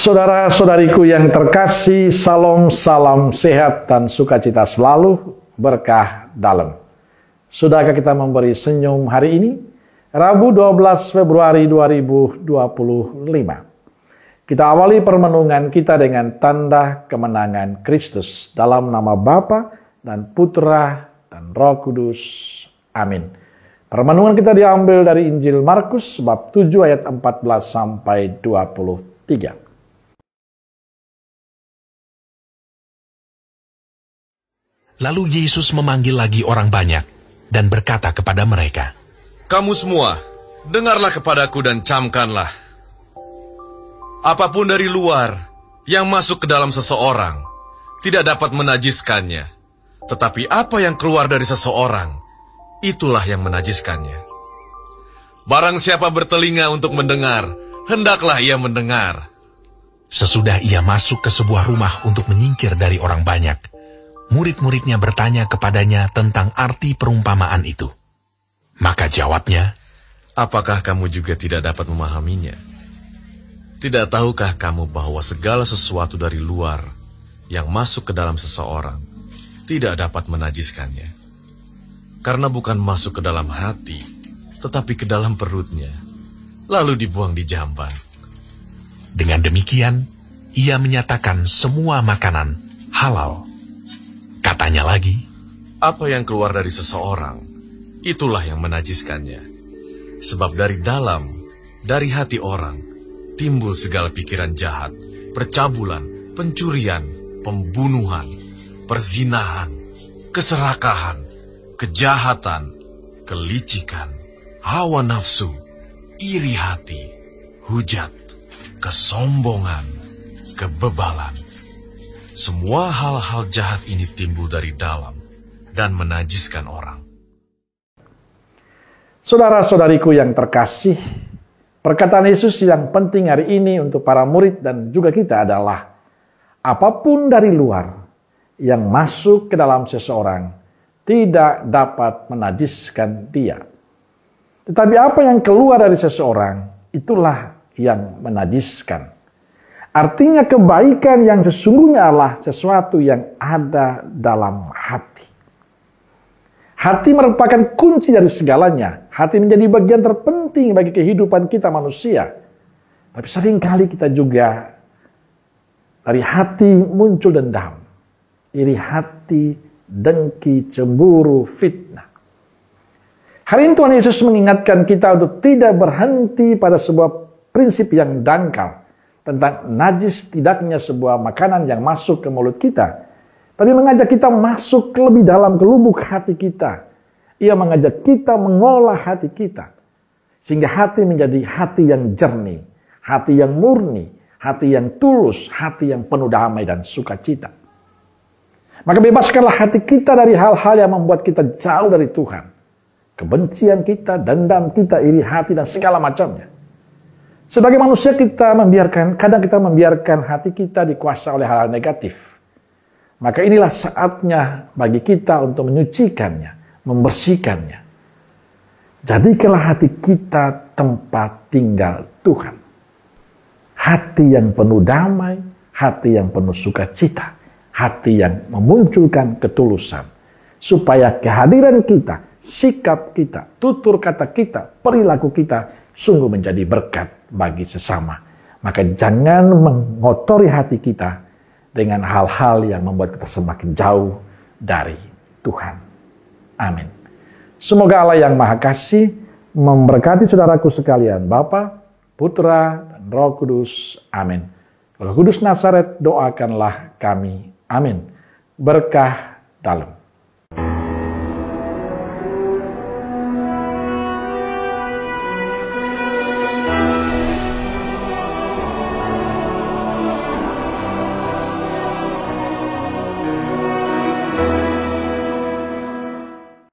Saudara-saudariku yang terkasih, salam sehat dan sukacita selalu, berkah dalam. Sudahkah kita memberi senyum hari ini? Rabu 12 Februari 2025. Kita awali permenungan kita dengan tanda kemenangan Kristus dalam nama Bapa dan Putra dan Roh Kudus. Amin. Permenungan kita diambil dari Injil Markus bab 7 ayat 14 sampai 23. Lalu Yesus memanggil lagi orang banyak dan berkata kepada mereka, "Kamu semua, dengarlah kepadaku dan camkanlah. Apapun dari luar yang masuk ke dalam seseorang tidak dapat menajiskannya. Tetapi apa yang keluar dari seseorang, itulah yang menajiskannya. Barang siapa bertelinga untuk mendengar, hendaklah ia mendengar." Sesudah ia masuk ke sebuah rumah untuk menyingkir dari orang banyak, murid-muridnya bertanya kepadanya tentang arti perumpamaan itu. Maka jawabnya, "Apakah kamu juga tidak dapat memahaminya? Tidak tahukah kamu bahwa segala sesuatu dari luar yang masuk ke dalam seseorang tidak dapat menajiskannya? Karena bukan masuk ke dalam hati, tetapi ke dalam perutnya, lalu dibuang di jamban." Dengan demikian, ia menyatakan semua makanan halal. Katanya lagi, "Apa yang keluar dari seseorang, itulah yang menajiskannya. Sebab dari dalam, dari hati orang, timbul segala pikiran jahat, percabulan, pencurian, pembunuhan, perzinahan, keserakahan, kejahatan, kelicikan, hawa nafsu, iri hati, hujat, kesombongan, kebebalan. Semua hal-hal jahat ini timbul dari dalam dan menajiskan orang." Saudara-saudariku yang terkasih, perkataan Yesus yang penting hari ini untuk para murid dan juga kita adalah, apapun dari luar yang masuk ke dalam seseorang tidak dapat menajiskan dia. Tetapi apa yang keluar dari seseorang, itulah yang menajiskan. Artinya kebaikan yang sesungguhnya adalah sesuatu yang ada dalam hati. Hati merupakan kunci dari segalanya. Hati menjadi bagian terpenting bagi kehidupan kita manusia. Tapi seringkali kita juga dari hati muncul dendam, iri hati, dengki, cemburu, fitnah. Hari ini Tuhan Yesus mengingatkan kita untuk tidak berhenti pada sebuah prinsip yang dangkal tentang najis tidaknya sebuah makanan yang masuk ke mulut kita. Tapi mengajak kita masuk lebih dalam ke lubuk hati kita. Ia mengajak kita mengolah hati kita. Sehingga hati menjadi hati yang jernih, hati yang murni, hati yang tulus, hati yang penuh damai dan sukacita. Maka bebaskanlah hati kita dari hal-hal yang membuat kita jauh dari Tuhan. Kebencian kita, dendam kita, iri hati, dan segala macamnya. Sebagai manusia kadang kita membiarkan hati kita dikuasai oleh hal-hal negatif. Maka inilah saatnya bagi kita untuk menyucikannya, membersihkannya. Jadikanlah hati kita tempat tinggal Tuhan. Hati yang penuh damai, hati yang penuh sukacita, hati yang memunculkan ketulusan. Supaya kehadiran kita, sikap kita, tutur kata kita, perilaku kita sungguh menjadi berkat bagi sesama. Maka jangan mengotori hati kita dengan hal-hal yang membuat kita semakin jauh dari Tuhan. Amin. Semoga Allah yang Maha Kasih memberkati saudaraku sekalian, Bapa, Putra, dan Roh Kudus. Amin. Roh Kudus Nazaret, doakanlah kami. Amin. Berkah dalam.